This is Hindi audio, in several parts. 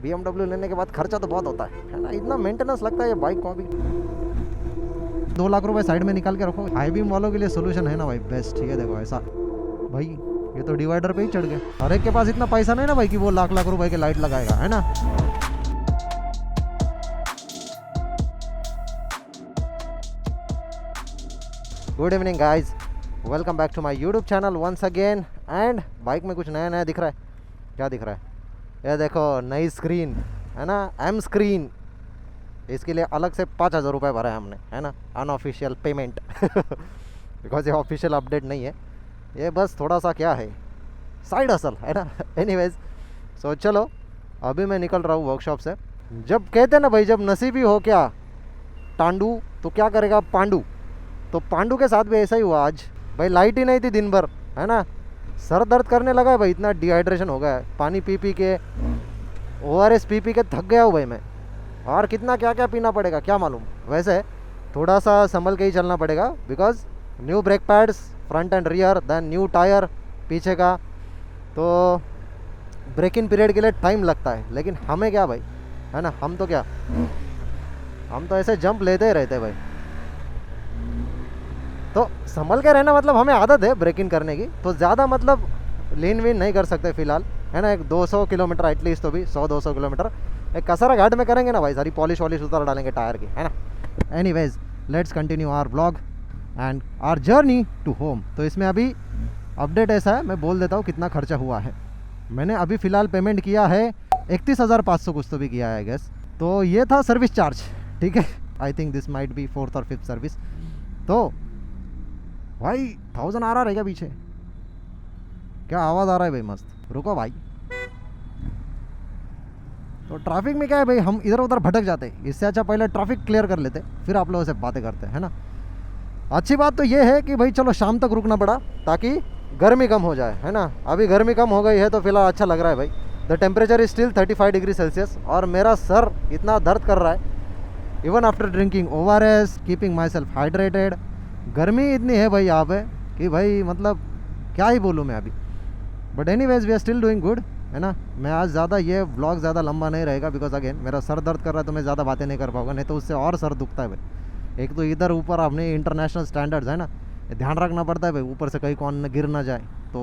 BMW लेने के बाद खर्चा तो बहुत होता है ना, इतना मेंटेनेंस लगता है ये बाइक को। अभी 2 लाख रुपए साइड में निकाल के रखो। हाई बीम वालों के लिए सोल्यूशन है ना भाई, बेस्ट। ठीक है, देखो ऐसा भाई, ये तो डिवाइडर पे ही चढ़ गए। हर एक के पास इतना पैसा नहीं ना भाई कि वो लाख लाख रुपए के लाइट लगाएगा, है ना। Good evening guys, welcome back to my YouTube channel once again. And bike में कुछ नया नया दिख रहा है। क्या दिख रहा है? ये देखो, नई स्क्रीन है ना, एम स्क्रीन। इसके लिए अलग से 5,000 रुपये भरा है हमने, है ना, अनऑफिशियल पेमेंट बिकॉज ये ऑफिशियल अपडेट नहीं है, ये बस थोड़ा सा क्या है, साइड हसल है ना। एनीवेज, सो चलो अभी मैं निकल रहा हूँ वर्कशॉप से। जब कहते हैं ना भाई, जब नसीबी हो क्या टांडू तो क्या करेगा पांडू, तो पांडू के साथ भी ऐसा ही हुआ आज भाई। लाइट ही नहीं थी दिन भर, है ना। सर दर्द करने लगा है भाई, इतना डिहाइड्रेशन हो गया है। पानी पी पी के, ORS पी पी के थक गया हूँ भाई मैं। और कितना क्या क्या पीना पड़ेगा क्या मालूम। वैसे थोड़ा सा संभल के ही चलना पड़ेगा, because new brake pads front and rear, then new tyre पीछे का, तो ब्रेक इन पीरियड के लिए टाइम लगता है। लेकिन हमें क्या भाई, है ना, हम तो क्या, हम तो ऐसे जंप लेते ही रहते भाई। तो संभल के रहना, मतलब हमें आदत है ब्रेक इन करने की, तो ज़्यादा मतलब लीन वीन नहीं कर सकते फ़िलहाल, है ना। एक 200 किलोमीटर एटलीस्ट, तो भी 100-200 किलोमीटर एक कसरा घाट में करेंगे ना भाई, सारी पॉलिश वॉलिश उतार डालेंगे टायर की, है ना। Anyways, let's continue our vlog and our journey to home. तो इसमें अभी अपडेट ऐसा है, मैं बोल देता हूँ कितना खर्चा हुआ है। मैंने अभी फ़िलहाल पेमेंट किया है 31,500 कुछ तो भी किया है आई गेस। तो ये था सर्विस चार्ज, ठीक है। आई think this might be 4th और 5th सर्विस। तो भाई 1000 आ रहा रहेगा पीछे, क्या आवाज़ आ रहा है भाई, मस्त। रुको भाई, तो ट्रैफिक में क्या है भाई, हम इधर उधर भटक जाते हैं। इससे अच्छा पहले ट्रैफिक क्लियर कर लेते, फिर आप लोगों से बातें करते हैं, है ना। अच्छी बात तो ये है कि भाई चलो शाम तक रुकना पड़ा ताकि गर्मी कम हो जाए, है ना। अभी गर्मी कम हो गई है तो फिलहाल अच्छा लग रहा है भाई। The temperature is still 35 degree Celsius और मेरा सर इतना दर्द कर रहा है, even after drinking ORS, keeping my self hydrated. गर्मी इतनी है भाई यहाँ पे कि भाई मतलब क्या ही बोलूँ मैं अभी। But anyways we are still doing good, है ना। मैं आज ज़्यादा ये व्लॉग ज़्यादा लंबा नहीं रहेगा, बिकॉज अगेन मेरा सर दर्द कर रहा है, तो मैं ज़्यादा बातें नहीं कर पाऊँगा, नहीं तो उससे और सर दुखता है भाई। एक तो इधर ऊपर अपने इंटरनेशनल स्टैंडर्ड्स है ना, ध्यान रखना पड़ता है भाई, ऊपर से कहीं कौन गिर ना जाए। तो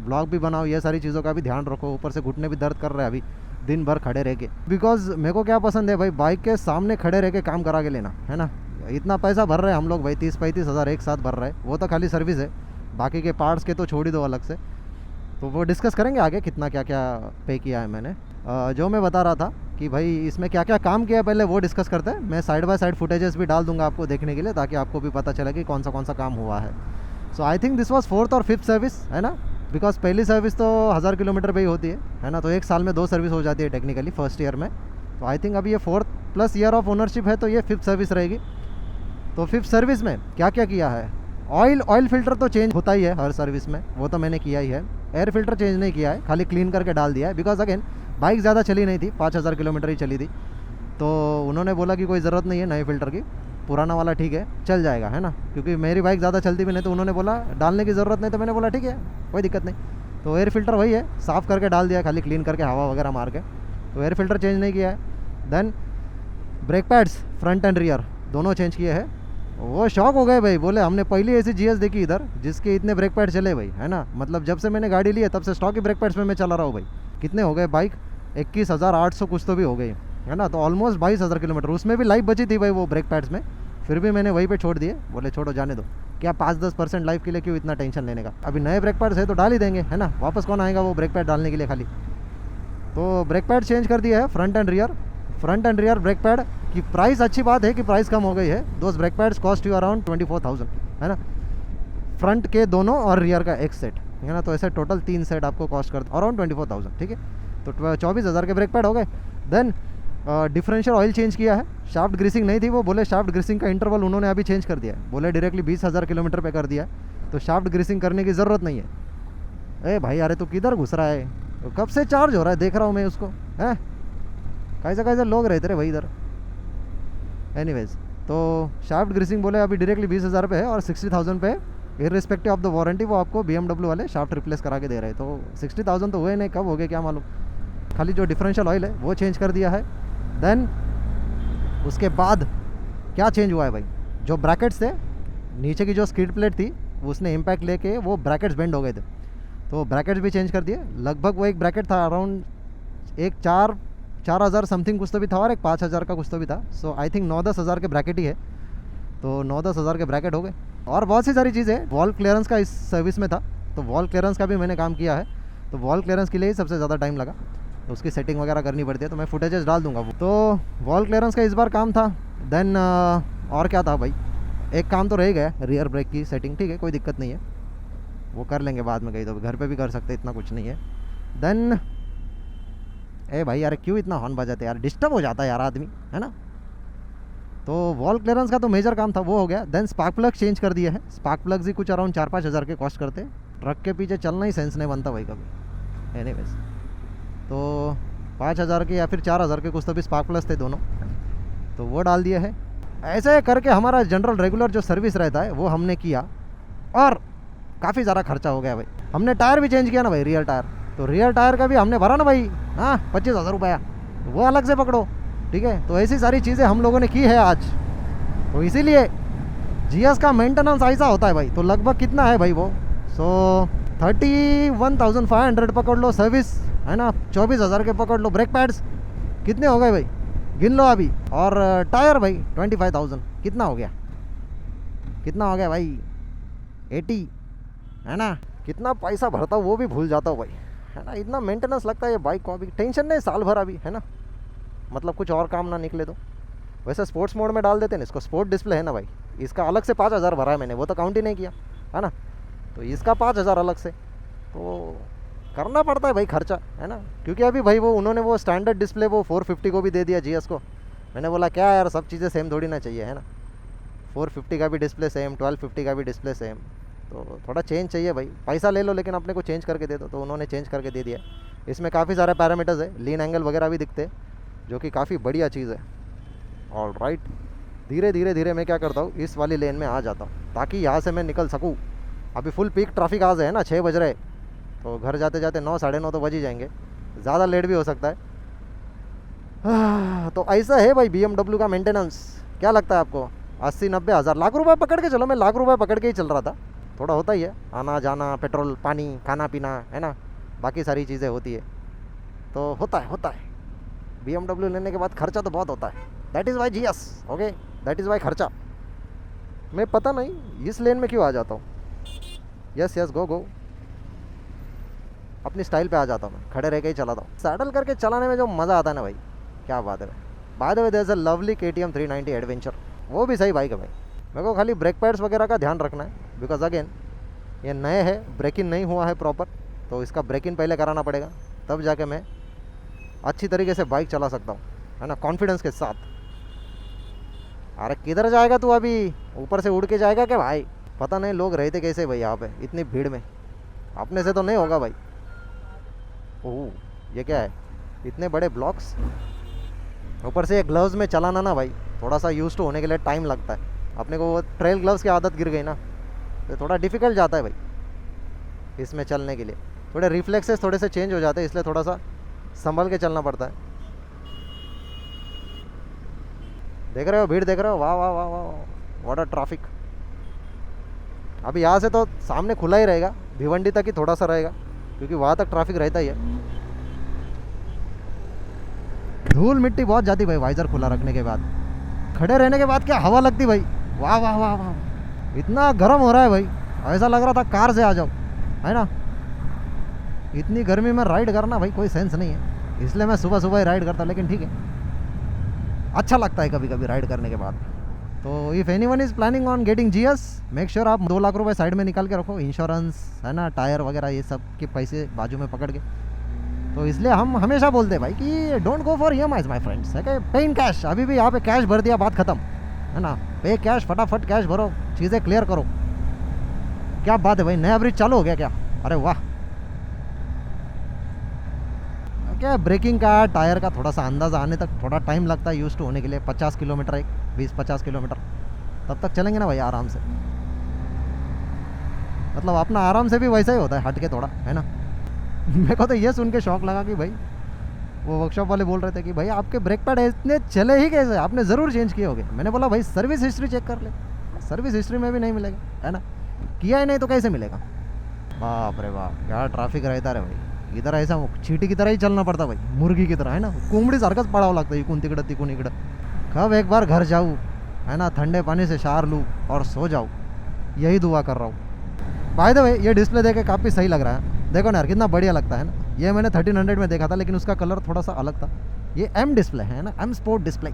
ब्लॉग भी बनाओ, ये सारी चीज़ों का भी ध्यान रखो। ऊपर से घुटने भी दर्द कर रहे हैं अभी दिन भर खड़े रह के, बिकॉज मेरे को क्या पसंद है भाई, बाइक के सामने खड़े रह के काम करा के लेना, है ना। इतना पैसा भर रहे हैं हम लोग भाई, 30-35 हज़ार एक साथ भर रहे हैं। वो तो खाली सर्विस है, बाकी के पार्ट्स के तो छोड़ ही दो अलग से। तो वो डिस्कस करेंगे आगे कितना क्या क्या पे किया है मैंने। जो मैं बता रहा था कि भाई इसमें क्या क्या काम किया है, पहले वो डिस्कस करते हैं। मैं साइड बाय साइड फुटेजेस भी डाल दूंगा आपको देखने के लिए, ताकि आपको भी पता चले कि कौन सा काम हुआ है। So I think this was 4th और 5th सर्विस, है ना। बिकॉज पहली सर्विस तो 1000 किलोमीटर पे ही होती है ना। तो एक साल में 2 सर्विस हो जाती है टेक्निकली फर्स्ट ईयर में। तो आई थिंक अभी ये 4th plus year of ownership है, तो ये 5th सर्विस रहेगी। तो 5th सर्विस में क्या क्या किया है, ऑयल फिल्टर तो चेंज होता ही है हर सर्विस में, वो तो मैंने किया ही है। एयर फिल्टर चेंज नहीं किया है, खाली क्लीन करके डाल दिया है। बिकॉज अगेन बाइक ज़्यादा चली नहीं थी, 5000 किलोमीटर ही चली थी। तो उन्होंने बोला कि कोई ज़रूरत नहीं है नए फिल्टर की, पुराना वाला ठीक है चल जाएगा, है ना। क्योंकि मेरी बाइक ज़्यादा चलती भी नहीं, तो उन्होंने बोला डालने की ज़रूरत नहीं, तो मैंने बोला ठीक है कोई दिक्कत नहीं। तो एयर फिल्टर वही है, साफ़ करके डाल दिया, खाली क्लीन करके हवा वगैरह मार के। तो एयर फिल्टर चेंज नहीं किया है। Then brake pads front and rear दोनों चेंज किए हैं। वो शौक हो गए भाई, बोले हमने पहली ऐसी GS देखी इधर जिसके इतने ब्रेक पैड चले भाई, है ना। मतलब जब से मैंने गाड़ी ली है तब से स्टॉक ही ब्रेक पैड्स में मैं चला रहा हूँ भाई। कितने हो गए बाइक, 21,800 कुछ तो भी हो गई, है ना। तो ऑलमोस्ट 22,000 किलोमीटर, उसमें भी लाइफ बची थी भाई वो ब्रेक पैड्स में, फिर भी मैंने वहीं पे छोड़ दिए। बोले छोड़ो जाने दो, क्या 5-10% लाइफ के लिए क्यों इतना टेंशन लेने का। अभी नए ब्रेक पैड्स है तो डाल ही देंगे, है ना। वापस कौन आएगा वो ब्रेक पैड डालने के लिए खाली। तो ब्रेक पैड चेंज कर दिया है front and rear brake pad की प्राइस। अच्छी बात है कि प्राइस कम हो गई है। दोस्त brake pads cost you around 24,000, है ना। फ्रंट के दोनों और रियर का एक सेट, है ना। तो ऐसे टोटल 3 सेट आपको कॉस्ट कर अराउंड 24,000, ठीक है। तो 24,000 के ब्रेक पैड हो गए। देन डिफरेंशियल ऑयल चेंज किया है, शाफ्ट ग्रीसिंग नहीं थी, वो बोले शाफ्ट ग्रीसिंग का इंटरवल उन्होंने अभी चेंज कर दिया है, बोले डायरेक्टली 20,000 किलोमीटर पे कर दिया, तो शाफ्ट ग्रीसिंग करने की ज़रूरत नहीं है। भाई अरे तू किधर घुस रहा है, तो कब से चार्ज हो रहा है देख रहा हूँ मैं उसको, है कैसे लोग रहते रहे भाई इधर। एनीवेज, तो शाफ्ट ग्रीसिंग बोले अभी डायरेक्टली 20,000 पे है, और 60,000 पे इररिस्पेक्टिव ऑफ द वारंटी वो आपको BMW वाले शाफ्ट रिप्लेस करा के दे रहे हैं। तो 60,000 तो हुए नहीं, कब हो गए क्या मालूम। खाली जो डिफरेंशियल ऑयल है वो चेंज कर दिया है। देन उसके बाद क्या चेंज हुआ है भाई, जो ब्रैकेट्स थे नीचे की जो स्किड प्लेट थी उसने इम्पैक्ट लेके वो ब्रैकेट्स बेंड हो गए थे, तो ब्रैकेट्स भी चेंज कर दिए। लगभग वो एक ब्रैकेट था अराउंड एक 4,000 समथिंग कुछ तो भी था और एक 5,000 का कुछ तो भी था। सो आई थिंक 9-10 हज़ार के ब्रैकेट ही है, तो 9-10 हज़ार के ब्रैकेट हो गए। और बहुत सी सारी चीज़ें, वॉल क्लियरेंस का इस सर्विस में था, तो वॉल क्लियरेंस का भी मैंने काम किया है, तो वॉल क्लियरेंस के लिए ही सबसे ज़्यादा टाइम लगा, तो उसकी सेटिंग वगैरह करनी पड़ती है, तो मैं फुटेजेस डाल दूंगा वो। तो वॉल क्लियरेंस का इस बार काम था। देन और क्या था भाई, एक काम तो रह गया रियर ब्रेक की सेटिंग, ठीक है कोई दिक्कत नहीं है, वो कर लेंगे बाद में, कहीं तो घर पे भी कर सकते, इतना कुछ नहीं है। देन ए भाई यार क्यों इतना हॉर्न बजाते यार, डिस्टर्ब हो जाता है यार आदमी, है ना। तो वॉल क्लियरेंस का तो मेजर काम था, वो हो गया। देन स्पार्क प्लग चेंज कर दिया है, स्पार्क प्लग्स ही कुछ अराउंड 4-5 हज़ार के कॉस्ट करते, ट्रक के पीछे चलना ही सेंस नहीं बनता भाई कभी। एनीवेज तो 5,000 के या फिर 4,000 के कुछ तो भी स्पार्क प्लग्स थे दोनों, तो वो डाल दिया है। ऐसे करके हमारा जनरल रेगुलर जो सर्विस रहता है वो हमने किया, और काफ़ी ज़्यादा खर्चा हो गया भाई। हमने टायर भी चेंज किया ना भाई, रियर टायर, तो रियर टायर का भी हमने भरा ना भाई, हाँ 25,000 रुपया, वो अलग से पकड़ो, ठीक है। तो ऐसी सारी चीज़ें हम लोगों ने की है आज, तो इसीलिए जीएस का मेंटेनेंस ऐसा होता है भाई। तो लगभग कितना है भाई वो, 31,500 पकड़ लो सर्विस, है ना, 24,000 के पकड़ लो। ब्रेक पैड्स कितने हो गए भाई, गिन लो अभी। और टायर भाई 25,000, कितना हो गया, कितना हो गया भाई, 80, है ना। कितना पैसा भरता हूँ वो भी भूल जाता हूँ भाई, है ना। इतना मेंटेनेंस लगता है ये बाइक को, अभी टेंशन नहीं, साल भर अभी, है ना, मतलब कुछ और काम ना निकले तो। वैसे स्पोर्ट्स मोड में डाल देते हैं इसको, स्पोर्ट डिस्प्ले है ना भाई, इसका अलग से 5,000 भरा है मैंने, वो तो काउंट ही नहीं किया, है ना। तो इसका 5,000 अलग से, तो करना पड़ता है भाई खर्चा, है ना। क्योंकि अभी भाई वो उन्होंने वो स्टैंडर्ड डिस्प्ले वो 450 को भी दे दिया जीएस को। मैंने बोला क्या यार, सब चीज़ें सेम थोड़ी ना चाहिए, है ना। 450 का भी डिस्प्ले सेम, 1250 का भी डिस्प्ले सेम, तो थोड़ा चेंज चाहिए भाई। पैसा ले लो लेकिन अपने को चेंज करके दे दो, तो उन्होंने चेंज करके दे दिया। इसमें काफ़ी सारे पैरामीटर्स है, लीन एंगल वगैरह भी दिखते हैं, जो कि काफ़ी बढ़िया चीज़ है। ऑल राइट, धीरे धीरे मैं क्या करता हूँ, इस वाली लेन में आ जाता हूँ ताकि यहाँ से मैं निकल सकूँ। अभी फुल पीक ट्रैफिक आज है ना, 6 बज रहे, तो घर जाते जाते 9 साढ़े 9 तो बज ही जाएंगे, ज़्यादा लेट भी हो सकता है। तो ऐसा है भाई BMW का मेंटेनेंस। क्या लगता है आपको, 80-90 हज़ार, लाख रुपये पकड़ के चलो, मैं लाख रुपये पकड़ के ही चल रहा था। थोड़ा होता ही है, आना जाना, पेट्रोल पानी, खाना पीना, है ना, बाकी सारी चीज़ें होती है, तो होता है। BMW लेने के बाद खर्चा तो बहुत होता है, that is why GS, okay, that is why खर्चा। मैं पता नहीं इस लेन में क्यों आ जाता हूँ। यस गो, अपनी स्टाइल पे आ जाता हूँ मैं, खड़े रह के ही चलाता हूँ। सैडल करके चलाने में जो मज़ा आता है ना भाई, क्या बात है। By the way there is a lovely KTM 390 adventure, वो भी सही बाइक है भाई। मेरे को खाली ब्रेक पैड्स वगैरह का ध्यान रखना है, बिकॉज अगेन ये नए है, ब्रेक इन नहीं हुआ है प्रॉपर, तो इसका ब्रेक इन पहले कराना पड़ेगा, तब जाके मैं अच्छी तरीके से बाइक चला सकता हूँ, है ना, कॉन्फिडेंस के साथ। अरे किधर जाएगा तू अभी, ऊपर से उड़ के जाएगा क्या भाई, पता नहीं लोग रहते कैसे भाई यहाँ पे इतनी भीड़ में, अपने से तो नहीं होगा भाई। ओह ये क्या है, इतने बड़े ब्लॉक्स, ऊपर से ये ग्लव्स में चलाना ना भाई, थोड़ा सा यूज टू होने के लिए टाइम लगता है। अपने को वो ट्रेल ग्लव्स की आदत गिर गई ना, तो थोड़ा डिफ़िकल्ट जाता है भाई इसमें चलने के लिए, थोड़े रिफ्लेक्सेस थोड़े से चेंज हो जाते हैं, इसलिए थोड़ा सा संभल के चलना पड़ता है। देख रहे हो भीड़, देख रहे हो, वाह वाह वाह वाह, व्हाट अ ट्रैफिक। अभी यहाँ से तो सामने खुला ही रहेगा, भिवंडी तक ही थोड़ा सा रहेगा, क्योंकि वहाँ तक ट्रैफिक रहता ही है। धूल मिट्टी बहुत जाती भाई वाइजर खुला रखने के बाद, खड़े रहने के बाद क्या हवा लगती भाई, वाह वाह वाह वाह, इतना गर्म हो रहा है भाई, ऐसा लग रहा था कार से आ जाओ, है ना। इतनी गर्मी में राइड करना भाई कोई सेंस नहीं है, इसलिए मैं सुबह सुबह ही राइड करता, लेकिन ठीक है, अच्छा लगता है कभी कभी राइड करने के बाद। तो if anyone is planning on getting GS, make sure आप 2 लाख रुपए साइड में निकाल के रखो, इंश्योरेंस, है ना, टायर वगैरह ये सब के पैसे बाजू में पकड़ के। तो इसलिए हम हमेशा बोलते हैं भाई कि don't go for EMIs my friends, है कि पे इन कैश। अभी भी यहाँ पे कैश भर दिया, बात खत्म, है ना, पे कैश, फटाफट कैश भरो, चीज़ें क्लियर करो। क्या बात है भाई, नया ब्रिज चालू हो गया क्या, अरे वाह। क्या ब्रेकिंग का, टायर का थोड़ा सा अंदाज़ा आने तक थोड़ा टाइम लगता है यूज टू होने के लिए, 50 किलोमीटर, 20-50 किलोमीटर तब तक चलेंगे ना भाई आराम से, मतलब अपना आराम से भी वैसा ही होता है, हट के थोड़ा, है ना। मेरे को तो ये सुन के शौक लगा कि भाई वो वर्कशॉप वाले बोल रहे थे कि भाई आपके ब्रेक पैड इतने चले ही कैसे, आपने ज़रूर चेंज किए होंगे। मैंने बोला भाई सर्विस हिस्ट्री चेक कर ले, सर्विस हिस्ट्री में भी नहीं मिलेगा, है ना, किया ही नहीं तो कैसे मिलेगा। बाप रे बाप, क्या ट्रैफिक रहता रे भाई, इधर ऐसा चीटी की तरह ही चलना पड़ता भाई, मुर्गी की तरह, है ना, कोंबडी सारखंच पडावं लागतं इकून तिकडं तिकून इकडं। कब एक बार घर जाऊँ, है ना, ठंडे पानी से शावर लूँ और सो जाऊँ, यही दुआ कर रहा हूँ। बाय द वे ये डिस्प्ले देख के काफ़ी सही लग रहा है, देखो ना यार कितना बढ़िया लगता है ना। ये मैंने 1300 में देखा था, लेकिन उसका कलर थोड़ा सा अलग था। ये एम डिस्प्ले है ना, एम स्पोर्ट डिस्प्ले।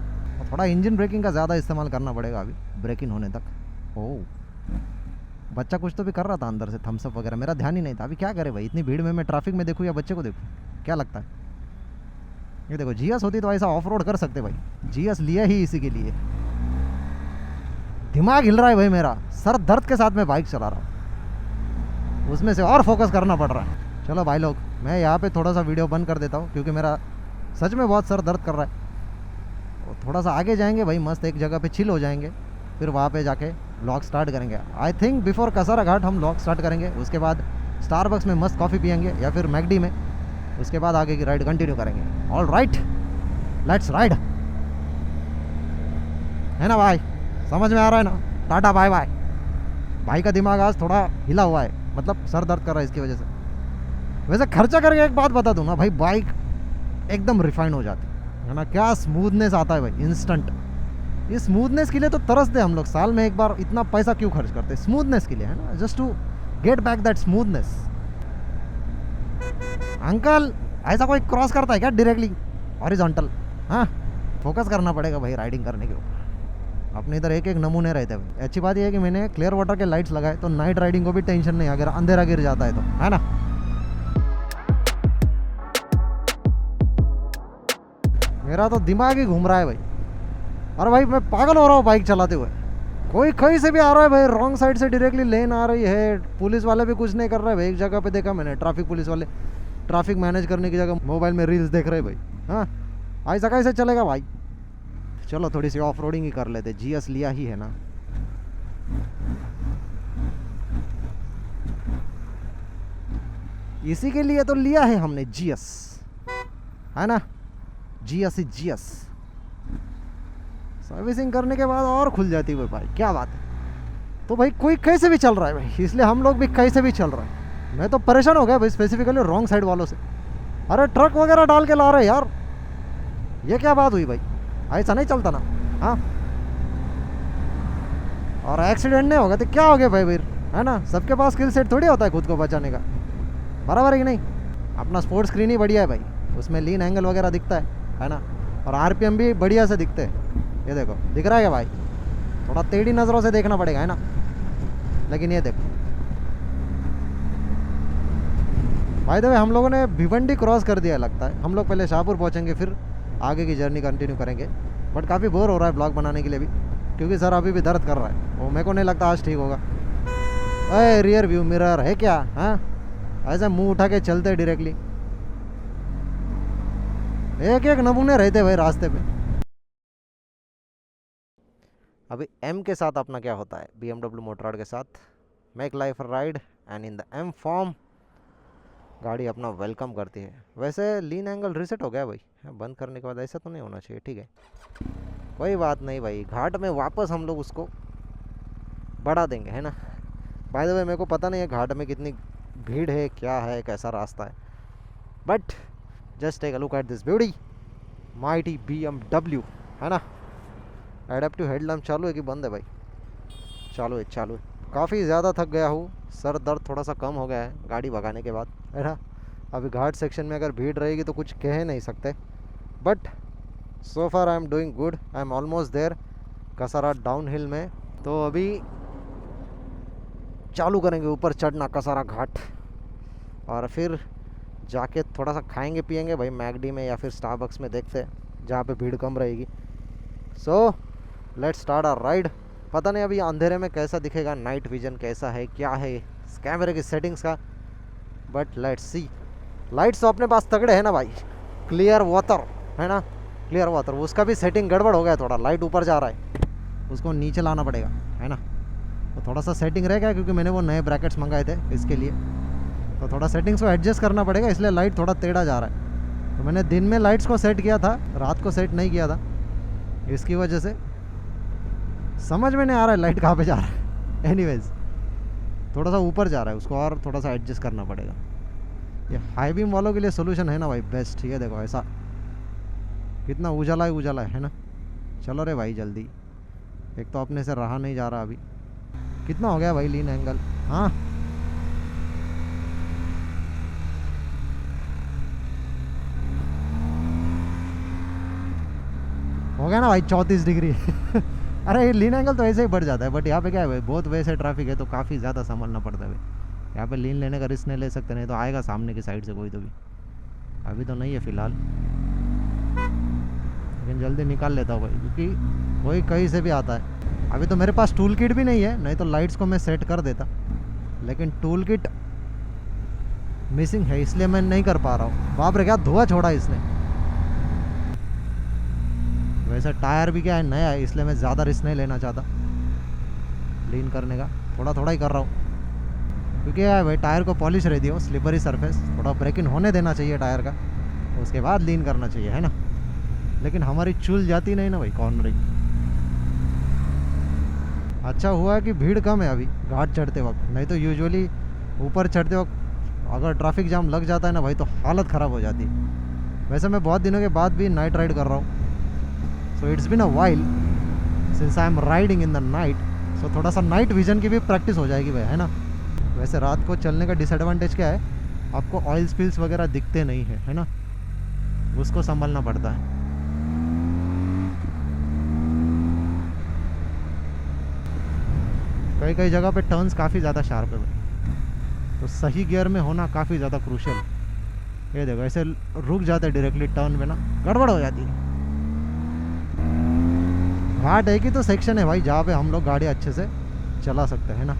थोड़ा इंजन ब्रेकिंग का ज़्यादा इस्तेमाल करना पड़ेगा अभी ब्रेकिंग होने तक। ओह, बच्चा कुछ तो भी कर रहा था अंदर से, थम्सअप वगैरह, मेरा ध्यान ही नहीं था। अभी क्या करे भाई, इतनी भीड़ में मैं ट्रैफिक में देखूँ या बच्चे को देखूँ, क्या लगता है। ये देखो जीएस होती तो ऐसा ऑफ रोड कर सकते भाई, जीएस लिया ही इसी के लिए। दिमाग हिल रहा है भाई मेरा, सर दर्द के साथ मैं बाइक चला रहा हूँ, उसमें से और फोकस करना पड़ रहा है। चलो भाई लोग, मैं यहाँ पे थोड़ा सा वीडियो बंद कर देता हूँ, क्योंकि मेरा सच में बहुत सर दर्द कर रहा है। और थोड़ा सा आगे जाएंगे भाई, मस्त एक जगह पे चिल हो जाएंगे, फिर वहाँ पे जाके व्लॉग स्टार्ट करेंगे। आई थिंक बिफोर कसारा घाट हम व्लॉग स्टार्ट करेंगे, उसके बाद स्टारबक्स में मस्त कॉफ़ी पियेंगे या फिर मैकडी में, उसके बाद आगे की राइड कंटिन्यू करेंगे। ऑल राइट, लेट्स राइड, है ना भाई, समझ में आ रहा है ना। Tata bye bye. भाई का दिमाग आज थोड़ा हिला हुआ है, मतलब सर दर्द कर रहा है इसकी वजह से। वैसे खर्चा करके एक बात बता दूँ ना भाई, बाइक एकदम रिफाइन हो जाती है ना, क्या स्मूथनेस आता है भाई इंस्टेंट। इस स्मूथनेस के लिए तो तरसते हम लोग, साल में एक बार इतना पैसा क्यों खर्च करते हैं स्मूथनेस के लिए, है ना, just to get back that smoothness. Uncle ऐसा कोई क्रॉस करता है क्या डायरेक्टली हॉरिजॉन्टल? हाँ, फोकस करना पड़ेगा भाई राइडिंग करने के ऊपर। अपने इधर एक एक नमूने रहते हैं। अच्छी बात यह है कि मैंने क्लियर वाटर के लाइट्स लगाए, तो नाइट राइडिंग को भी टेंशन नहीं, अगर अंधेरा गिर जाता है तो, है ना। मेरा तो दिमाग ही घूम रहा है भाई। अरे भाई मैं पागल हो रहा हूँ बाइक चलाते हुए। कोई कहीं से भी आ रहा है भाई, रॉन्ग साइड से डायरेक्टली लेन आ रही है। पुलिस वाले भी कुछ नहीं कर रहे भाई। एक जगह पे देखा मैंने, ट्रैफिक पुलिस वाले ट्रैफिक मैनेज करने की जगह मोबाइल में रील्स देख रहे भाई। हाँ, ऐसा कैसे चलेगा भाई। चलो थोड़ी सी ऑफ रोडिंग ही कर लेते, जीएस लिया ही है ना। इसी के लिए तो लिया है हमने जीएस, है ना। जीएस ही जीएस। सर्विसिंग करने के बाद और खुल जाती है भाई, क्या बात है। तो भाई कोई कैसे भी चल रहा है भाई, इसलिए हम लोग भी कैसे भी चल रहे हैं। मैं तो परेशान हो गया भाई, स्पेसिफिकली रॉन्ग साइड वालों से। अरे ट्रक वगैरह डाल के ला रहे यार, ये क्या बात हुई भाई, ऐसा नहीं चलता ना। हाँ, और एक्सीडेंट नहीं होगा तो क्या हो गया भाई, फिर है ना। सबके पास स्किल सेट थोड़ी होता है खुद को बचाने का, बराबर है कि नहीं। अपना स्पोर्ट्स स्क्रीन ही बढ़िया है भाई, उसमें लीन एंगल वगैरह दिखता है ना, और आरपीएम भी बढ़िया से दिखते हैं। ये देखो दिख रहा है क्या भाई, थोड़ा टेढ़ी नज़रों से देखना पड़ेगा, है ना। लेकिन ये देखो भाई, देखो हम लोगों ने भिवंडी क्रॉस कर दिया लगता है। हम लोग पहले शाहपुर पहुंचेंगे, फिर आगे की जर्नी कंटिन्यू करेंगे। बट काफ़ी बोर हो रहा है ब्लॉग बनाने के लिए भी, क्योंकि सर अभी भी दर्द कर रहा है। वो मेरे को नहीं लगता आज ठीक होगा। अरे रियर व्यू मिरर है क्या? हाँ, ऐसे मुंह उठा के चलते डायरेक्टली। एक एक नमूने रहते भाई रास्ते पे। अभी एम के साथ अपना क्या होता है, BMW मोटरराड के साथ make life ride and in the M form गाड़ी अपना वेलकम करती है। वैसे लीन एंगल रीसेट हो गया भाई, बंद करने के बाद ऐसा तो नहीं होना चाहिए, ठीक है कोई बात नहीं भाई। घाट में वापस हम लोग उसको बढ़ा देंगे, है ना। बाय द वे मेरे को पता नहीं है घाट में कितनी भीड़ है, क्या है, कैसा रास्ता है, but just take a look at this beauty mighty BMW, है ना। एडेप्टिव हेडलैम्प चालू है कि बंद है भाई? चालू है, चालू है। काफ़ी ज़्यादा थक गया हूँ, सर दर्द थोड़ा सा कम हो गया है गाड़ी भगाने के बाद, है ना। अभी घाट सेक्शन में अगर भीड़ रहेगी तो कुछ कह नहीं सकते, but so far I am doing good. I am almost there Kasara downhill में। तो अभी चालू करेंगे ऊपर चढ़ना कसारा घाट, और फिर जाके थोड़ा सा खाएंगे पिएंगे भाई मैकडी में या फिर स्टारबक्स में, देखते हैं जहाँ पे भीड़ कम रहेगी। So let's start our ride. पता नहीं अभी अंधेरे में कैसा दिखेगा, नाइट विजन कैसा है, क्या है इस कैमरे की सेटिंग्स का, बट लेट्स सी। लाइट्स तो अपने पास तगड़े है ना भाई, क्लियर वाटर है ना, क्लियर वाटर। उसका भी सेटिंग गड़बड़ हो गया, थोड़ा लाइट ऊपर जा रहा है, उसको नीचे लाना पड़ेगा, है ना। तो थोड़ा सा सेटिंग रह गया, क्योंकि मैंने वो नए ब्रैकेट्स मंगाए थे इसके लिए, तो थोड़ा सेटिंग्स को एडजस्ट करना पड़ेगा, इसलिए लाइट थोड़ा टेढ़ा जा रहा है। तो मैंने दिन में लाइट्स को सेट किया था, रात को सेट नहीं किया था, इसकी वजह से समझ में नहीं आ रहा है लाइट कहाँ पे जा रहा है। एनीवेज थोड़ा सा ऊपर जा रहा है, उसको और थोड़ा सा एडजस्ट करना पड़ेगा। ये हाई बीम वालों के लिए सोल्यूशन है ना भाई, बेस्ट। ठीक है, देखो ऐसा कितना उजाला है ना। चलो रे भाई जल्दी, एक तो अपने से रहा नहीं जा रहा अभी। कितना हो गया भाई लीन एंगल? हाँ हो गया ना भाई, 34 डिग्री। अरे ये लीन एंगल तो ऐसे ही बढ़ जाता है, बट यहाँ पे क्या है भाई, बहुत वैसे ट्रैफिक है तो काफ़ी ज़्यादा संभलना पड़ता है भाई। यहाँ पे लीन लेने का रिस्क नहीं ले सकते, नहीं तो आएगा सामने की साइड से कोई तो भी। अभी तो नहीं है फ़िलहाल, लेकिन जल्दी निकाल लेता हूँ भाई, क्योंकि कोई कहीं से भी आता है। अभी तो मेरे पास टूल किट भी नहीं है, नहीं तो लाइट्स को मैं सेट कर देता, लेकिन टूल किट मिसिंग है इसलिए मैं नहीं कर पा रहा हूँ। बाप रे क्या धुआं छोड़ा इसने। वैसे टायर भी क्या है, नया है, इसलिए मैं ज़्यादा रिस्क नहीं लेना चाहता लीन करने का। थोड़ा थोड़ा ही कर रहा हूँ, क्योंकि यार भाई टायर को पॉलिश रहती हो, स्लिपरी सरफेस, थोड़ा ब्रेक इन होने देना चाहिए टायर का, तो उसके बाद लीन करना चाहिए, है ना। लेकिन हमारी चूल जाती नहीं ना भाई कॉर्नरिंग। अच्छा हुआ है कि भीड़ कम है अभी घाट चढ़ते वक्त, नहीं तो यूजुअली ऊपर चढ़ते वक्त अगर ट्रैफिक जाम लग जाता है ना भाई, तो हालत ख़राब हो जाती है। वैसे मैं बहुत दिनों के बाद भी नाइट राइड कर रहा हूँ, so it's been a while since I am riding in the night, so थोड़ा सा नाइट विजन की भी प्रैक्टिस हो जाएगी भाई, है ना। वैसे रात को चलने का डिसएडवांटेज क्या है, आपको ऑयल स्पिल्स वगैरह दिखते नहीं है ना, उसको संभलना पड़ता है। कई कई जगह पे टर्न्स काफ़ी ज़्यादा शार्प है भाई, तो सही गियर में होना काफ़ी ज़्यादा क्रूशियल। ये देखो ऐसे रुक जाते हैं डायरेक्टली टर्न में ना, गड़बड़ हो जाती है। घाट एक ही तो सेक्शन है भाई जहाँ पे हम लोग गाड़ी अच्छे से चला सकते हैं ना।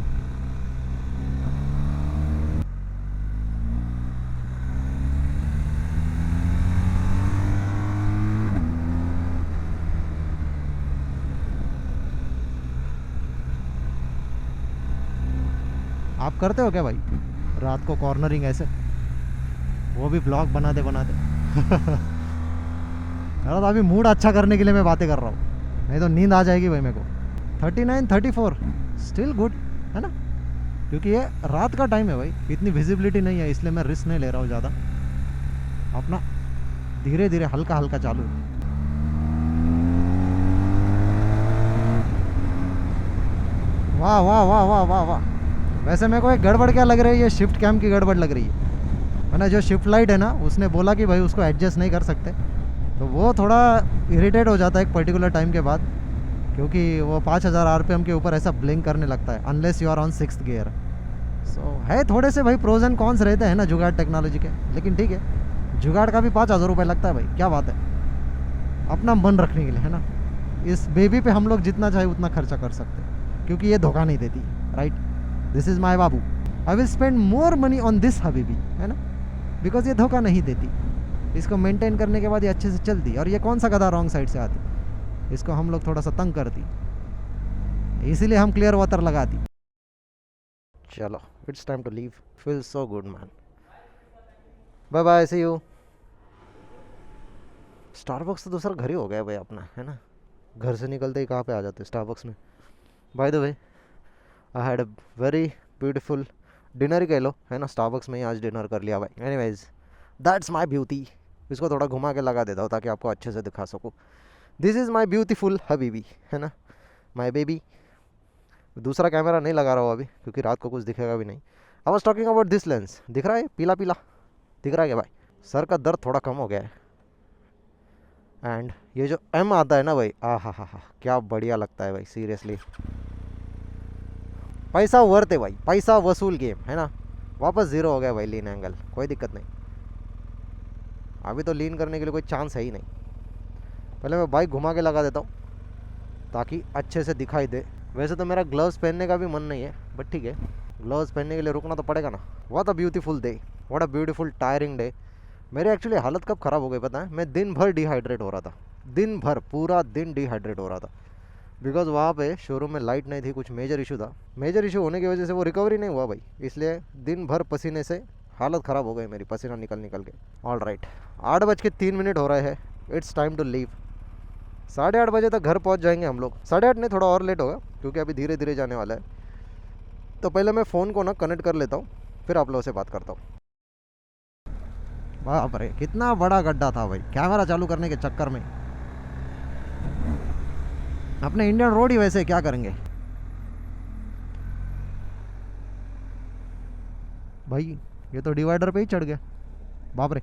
आप करते हो क्या भाई रात को कॉर्नरिंग ऐसे, वो भी ब्लॉग बनाते बनाते? यार तो अभी मूड अच्छा करने के लिए मैं बातें कर रहा हूँ, नहीं तो नींद आ जाएगी भाई मेरे को। 39 34 स्टिल गुड है ना, क्योंकि ये रात का टाइम है भाई, इतनी विजिबिलिटी नहीं है, इसलिए मैं रिस्क नहीं ले रहा हूँ ज़्यादा। अपना धीरे धीरे हल्का हल्का चालू है। वाह वाह वाह वाह वाह वाह। वैसे मेरे को एक गड़बड़ क्या लग रही है, शिफ्ट कैम की गड़बड़ लग रही है ना। जो शिफ्ट लाइट है ना, उसने बोला कि भाई उसको एडजस्ट नहीं कर सकते, तो वो थोड़ा इरिटेट हो जाता है एक पर्टिकुलर टाइम के बाद, क्योंकि वो 5000 RPM के ऊपर ऐसा ब्लिंक करने लगता है unless you are on 6th gear. So है थोड़े से भाई प्रोज एंड कॉन्स रहते हैं ना जुगाड़ टेक्नोलॉजी के, लेकिन ठीक है, जुगाड़ का भी 5000 रुपये लगता है भाई, क्या बात है, अपना मन रखने के लिए, है ना। इस बेबी पे हम लोग जितना चाहे उतना खर्चा कर सकते हैं, क्योंकि ये धोखा नहीं देती, right. This is my Babu, I will spend more money on this Habibi, है ना, बिकॉज ये धोखा नहीं देती। इसको मेंटेन करने के बाद ये अच्छे से चलती। और ये कौन सा गधा रॉन्ग साइड से आती, इसको हम लोग थोड़ा सा तंग करती, इसीलिए हम क्लियर वाटर लगाती। चलो it's time to leave, feel so good man, bye bye, see you. Starbucks तो दूसरा घर ही हो गया भाई अपना, है ना। घर से निकलते ही कहाँ पे आ जाते स्टारबक्स में। By the way I had a very beautiful dinner ही कह लो, है ना, स्टारबक्स में ही आज डिनर कर लिया भाई। Anyways that's my beauty. इसको थोड़ा घुमा के लगा देता हूँ ताकि आपको अच्छे से दिखा सकूँ। This is my beautiful Habibi, है ना, माई बेबी। दूसरा कैमरा नहीं लगा रहा हूँ अभी, क्योंकि रात को कुछ दिखेगा भी नहीं। I was talking about this lens, दिख रहा है पीला पीला, दिख रहा है क्या भाई? सर का दर्द थोड़ा कम हो गया है। एंड ये जो M आता है ना भाई, हा क्या बढ़िया लगता है भाई, सीरियसली पैसा वर्थ है भाई, पैसा वसूल गेम, है ना। वापस ज़ीरो हो गया भाई लीन एंगल, कोई दिक्कत नहीं। अभी तो लीन करने के लिए कोई चांस है ही नहीं। पहले मैं बाइक घुमा के लगा देता हूँ ताकि अच्छे से दिखाई दे। वैसे तो मेरा ग्लव्स पहनने का भी मन नहीं है, बट ठीक है, ग्लव्स पहनने के लिए रुकना तो पड़ेगा ना। What a beautiful day, what a beautiful tiring day. मेरी एक्चुअली हालत कब ख़राब हो गई पता है? मैं दिन भर डिहाइड्रेट हो रहा था, दिन भर पूरा दिन डिहाइड्रेट हो रहा था, बिकॉज वहाँ पे शोरूम में लाइट नहीं थी, कुछ मेजर इशू था। मेजर इशू होने की वजह से वो रिकवरी नहीं हुआ भाई, इसलिए दिन भर पसीने से हालत ख़राब हो गई मेरी पसीना निकल निकल के। ऑल राइट, 8:03 हो रहे हैं, इट्स टाइम टू लीव। 8:30 बजे तक घर पहुंच जाएंगे हम लोग। 8:30 नहीं, थोड़ा और लेट होगा क्योंकि अभी धीरे धीरे जाने वाला है। तो पहले मैं फ़ोन को ना कनेक्ट कर लेता हूँ, फिर आप लोगों से बात करता हूँ। बाप रे, कितना बड़ा गड्ढा था भाई कैमरा चालू करने के चक्कर में। अपने इंडियन रोड ही वैसे, क्या करेंगे भाई। ये तो डिवाइडर पे ही चढ़ गया, बाप रे।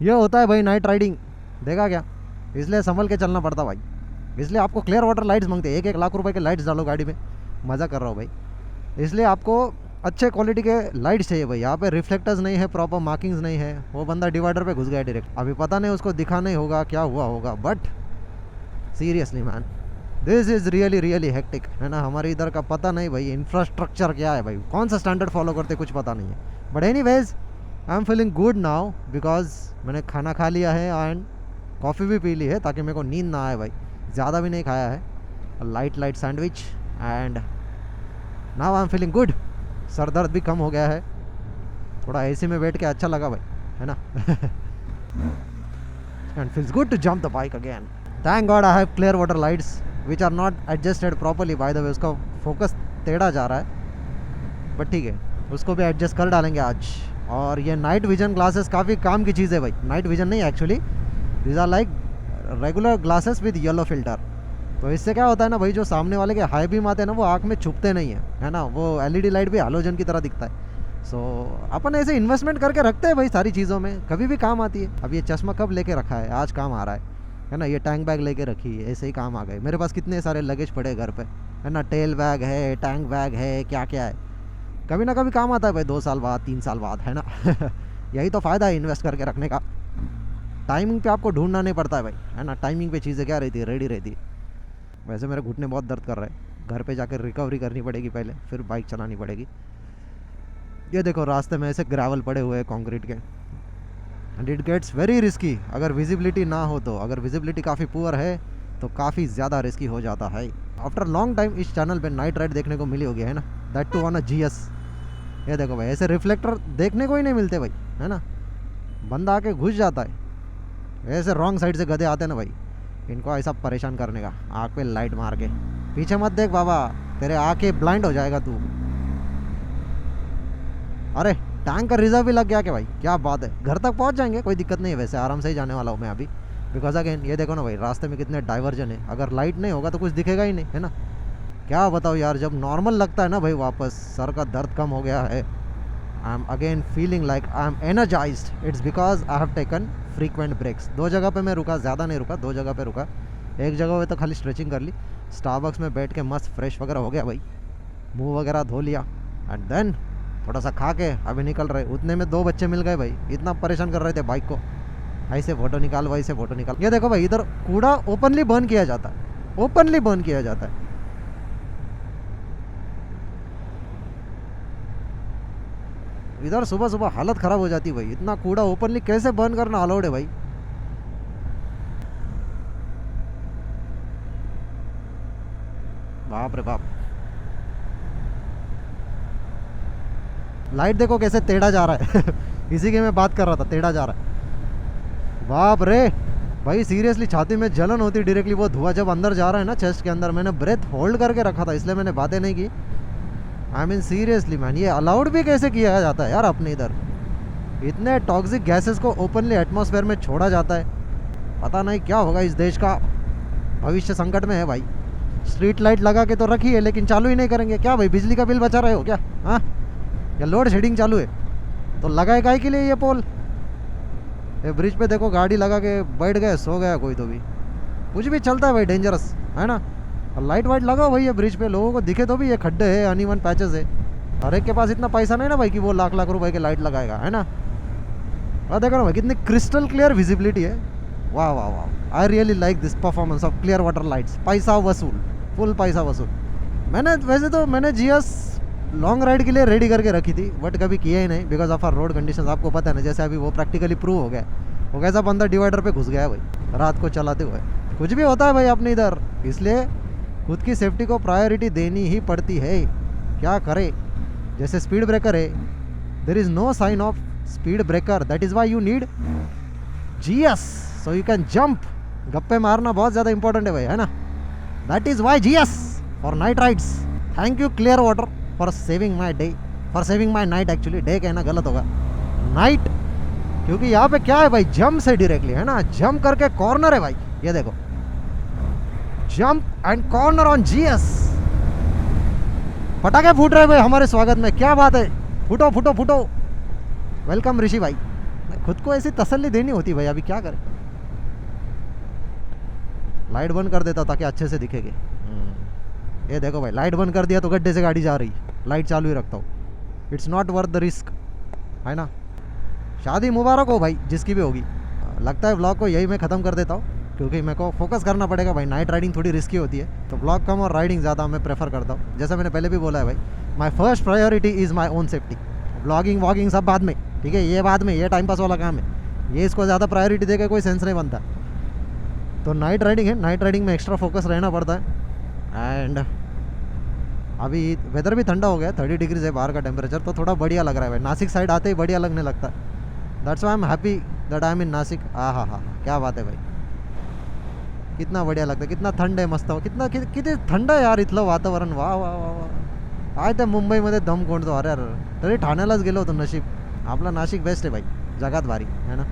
ये होता है भाई नाइट राइडिंग, देखा क्या, इसलिए संभल के चलना पड़ता भाई। इसलिए आपको क्लियर वाटर लाइट्स मांगते हैं, 1-1 लाख रुपए के लाइट्स डालो गाड़ी में। मज़ा कर रहा हूँ भाई। इसलिए आपको अच्छे क्वालिटी के लाइट्स चाहिए भाई। यहाँ पे रिफ्लेक्टर्स नहीं है, प्रॉपर मार्किंग्स नहीं है। वो बंदा डिवाइडर पे घुस गया डायरेक्ट, अभी पता नहीं उसको दिखा नहीं होगा क्या हुआ होगा, but seriously man this is really really hectic, है ना। हमारे इधर का पता नहीं भाई इंफ्रास्ट्रक्चर क्या है भाई, कौन सा स्टैंडर्ड फॉलो करते कुछ पता नहीं है। But anyways I am feeling good now because मैंने खाना खा लिया है एंड कॉफ़ी भी पी ली है ताकि मेरे को नींद ना आए भाई। ज़्यादा भी नहीं खाया है, light sandwich and now I am feeling good. Sir दर्द भी कम हो गया है, थोड़ा एसी में बैठ के अच्छा लगा भाई, है ना। And feels good to jump the bike again. Thank God I have clear water lights which are not adjusted properly. By the way उसका फोकस टेढ़ा जा रहा है, बट ठीक है, उसको भी एडजस्ट कर डालेंगे आज। और ये नाइट विजन ग्लासेस काफ़ी काम की चीज़ है भाई। नाइट विजन नहीं actually, these are like regular glasses with yellow filter. तो इससे क्या होता है ना भाई, जो सामने वाले के हाई बीम आते हैं ना वो आँख में छुपते नहीं है, है ना। वो एलईडी लाइट भी हैलोजन की तरह दिखता है। सो अपन ऐसे इन्वेस्टमेंट करके रखते हैं भाई सारी चीज़ों में, कभी भी काम आती है। अब ये चश्मा कब लेके रखा है, आज काम आ रहा है ना। ये टैंक बैग लेके रखी है, ऐसे ही काम आ गए। मेरे पास कितने सारे लगेज पड़े घर पे, है ना। टेल बैग है, टैंक बैग है, क्या क्या है, कभी ना कभी काम आता है भाई, 2 साल बाद 3 साल बाद, है ना। यही तो फ़ायदा है इन्वेस्ट करके रखने का। टाइमिंग पे आपको ढूंढना नहीं पड़ता है भाई, है ना। टाइमिंग पे चीज़ें क्या रहती है, रेडी रहती है। वैसे मेरे घुटने बहुत दर्द कर रहे हैं, घर पे जाकर रिकवरी करनी पड़ेगी पहले, फिर बाइक चलानी पड़ेगी। ये देखो रास्ते में ऐसे ग्रेवल पड़े हुए हैं कंक्रीट के, and it gets very risky अगर विजिबिलिटी ना हो तो। अगर विजिबिलिटी काफ़ी पुअर है तो काफ़ी ज़्यादा रिस्की हो जाता है। आफ्टर लॉन्ग टाइम इस चैनल पे नाइट राइड देखने को मिली होगी, है ना, that too on a GS। ये देखो भाई, ऐसे रिफ्लेक्टर देखने को ही नहीं मिलते भाई, है ना। बंदा आके घुस जाता है, ऐसे रॉन्ग साइड से गधे आते हैं ना भाई, इनको ऐसा परेशान करने का। आँख पे लाइट मार के पीछे मत देख बाबा, तेरे आँखें ब्लाइंड हो जाएगा तू। अरे टैंक का रिजर्व भी लग गया क्या भाई, क्या बात है। घर तक पहुंच जाएंगे, कोई दिक्कत नहीं है, वैसे आराम से ही जाने वाला हूँ मैं अभी। बिकॉज अगेन ये देखो ना भाई, रास्ते में कितने डाइवर्जन है, अगर लाइट नहीं होगा तो कुछ दिखेगा ही नहीं, है ना। क्या बताओ यार, जब नॉर्मल लगता है ना भाई वापस, सर का दर्द कम हो गया है। I am again feeling like I am energized. It's because I have taken frequent breaks. 2 जगह पे मैं रुका, ज़्यादा नहीं रुका, 2 जगह पे रुका। एक जगह पे तो खाली स्ट्रेचिंग कर ली, स्टारबक्स में बैठ के मस्त फ्रेश वगैरह हो गया भाई, मुँह वगैरह धो लिया, एंड देन थोड़ा सा खा के अभी निकल रहे। उतने में 2 बच्चे मिल गए भाई, इतना परेशान कर रहे थे बाइक को, ऐसे फ़ोटो निकाल वैसे फ़ोटो निकाल। ये देखो भाई, इधर कूड़ा ओपनली बर्न किया जाता है, ओपनली बर्न किया जाता है। इधर सुबह सुबह हालत ख़राब हो जाती है भाई, इतना कूड़ा ओपनली कैसे बर्न करना अलाउड है भाई। बाप रे बाप, लाइट देखो कैसे टेढ़ा जा रहा है। इसी की मैं बात कर रहा था, टेढ़ा जा रहा है। बाप रे भाई, सीरियसली छाती में जलन होती डायरेक्टली वो धुआं जब अंदर जा रहा है ना चेस्ट के अंदर। मैंने ब्रेथ होल्ड करके रखा था, इसलिए मैंने बातें नहीं की। आई मीन सीरियसली मैन, ये अलाउड भी कैसे किया जाता है यार अपने इधर। इतने टॉक्सिक गैसेस को ओपनली एटमॉस्फेयर में छोड़ा जाता है, पता नहीं क्या होगा इस देश का। भविष्य संकट में है भाई। स्ट्रीट लाइट लगा के तो रखी है, लेकिन चालू ही नहीं करेंगे क्या भाई। बिजली का बिल बचा रहे हो क्या, हाँ, या लोड शेडिंग चालू है तो लगाए काहे के लिए ये पोल। ये ब्रिज पे देखो गाड़ी लगा के बैठ गए, सो गया कोई, तो भी कुछ भी चलता है भाई, डेंजरस, है ना। और लाइट वाइट लगाओ भाई ये ब्रिज पे, लोगों को दिखे तो भी ये खड्डे है, अनइवन पैचेस है। हर एक के पास इतना पैसा नहीं ना भाई कि वो लाख लाख रुपए के लाइट लगाएगा, है ना। और देखो ना भाई कितनी क्रिस्टल क्लियर विजिबिलिटी है। वाह वाह वाह, I really like this performance of clear water lights. पैसा वसूल, फुल पैसा वसूल। मैंने GS लॉन्ग राइड के लिए रेडी करके रखी थी, बट कभी किया ही नहीं because of our road conditions. आपको पता है ना, जैसे अभी वो प्रैक्टिकली प्रूव हो गया। वो कैसा बंदा डिवाइडर पे घुस गया भाई रात को चलाते हुए। कुछ भी होता है भाई अपने इधर, इसलिए खुद की सेफ्टी को प्रायोरिटी देनी ही पड़ती है। क्या करे, जैसे स्पीड ब्रेकर है, there is no sign of speed breaker. That is why you need GS, so you can jump. गप्पे मारना बहुत ज़्यादा इंपॉर्टेंट है भाई, है ना. That is why GS for night rides. Thank you Clearwater for saving my day, for saving my night. Actually day कहना गलत होगा, नाइट, क्योंकि यहाँ पे क्या है भाई, जंप से डायरेक्टली, है ना. जंप करके कॉर्नर है भाई, ये देखो, jump and corner on GS. पटाखे फूट रहे भाई हमारे स्वागत में, क्या बात है. फूटो फूटो फूटो. वेलकम ऋषि भाई. खुद को ऐसी तसल्ली देनी होती भाई, अभी क्या करें. लाइट बंद कर देता ताकि अच्छे से दिखेगी. ये देखो भाई, लाइट बंद कर दिया तो गड्ढे से गाड़ी जा रही, लाइट चालू ही रखता हूँ. It's not worth the risk, है ना. शादी मुबारक हो भाई जिसकी भी होगी. लगता है ब्लॉग को यही मैं ख़त्म कर देता हूँ, क्योंकि मेरे को फोकस करना पड़ेगा भाई. नाइट राइडिंग थोड़ी रिस्की होती है, तो ब्लॉग कम और राइडिंग ज़्यादा मैं प्रेफर करता हूँ. जैसा मैंने पहले भी बोला है भाई, my first priority is my own safety. Blogging vlogging सब बाद में, ठीक है, ये बाद में, ये टाइम पास वाला काम है, ये इसको ज़्यादा प्रायोरिटी देकर कोई सेंस नहीं बनता. तो नाइट राइडिंग है, नाइट राइडिंग में एक्स्ट्रा फोकस रहना पड़ता है. एंड अभी वेदर भी ठंडा हो गया, 30 डिग्रीज है बाहर का टेम्परेचर, तो थोड़ा बढ़िया लग रहा है भाई. नासिक साइड आते ही बढ़िया लगने लगता है. That's why I am happy that I am in Nashik. हाँ, क्या बात है भाई, कितना बढ़िया लगता है, कितना थंड आहे, मस्त. किती थंड आहे यार इथलं वातावरण. वा वा वा वा. आहे ते मुंबईमध्ये दम कोंडतो. अरे अरे, तरी ठाण्यालाच गेलो होतो. नशीब आपलं नाशिक बेस्ट आहे भाई, जगात भारी, है ना.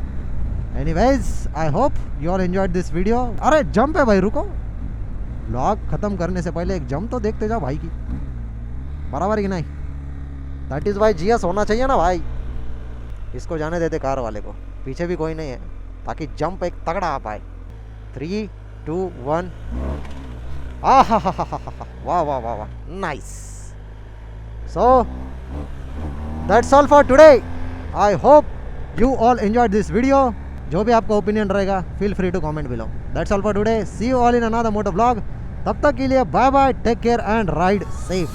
Anyways, I hope you all enjoyed this video. अरे जंप है भाई, रुको. ब्लॉग ख़त्म करने से पहले एक जंप तो देखते जाओ भाई की, बराबर ही नहीं. दैट इज़ वाई GS होना चाहिए ना भाई. इसको जाने देते कार वाले को, पीछे भी कोई नहीं है, ताकि जंप एक तगड़ा आ पाए. 3, 2, 1. हा, वाह वाह वाह वाह, nice. So that's all for today. I hope you all enjoyed this video. जो भी आपका ओपिनियन रहेगा, feel free to comment below. That's all for today. See you all in another moto vlog. तब तक के लिए bye bye, take care and ride safe.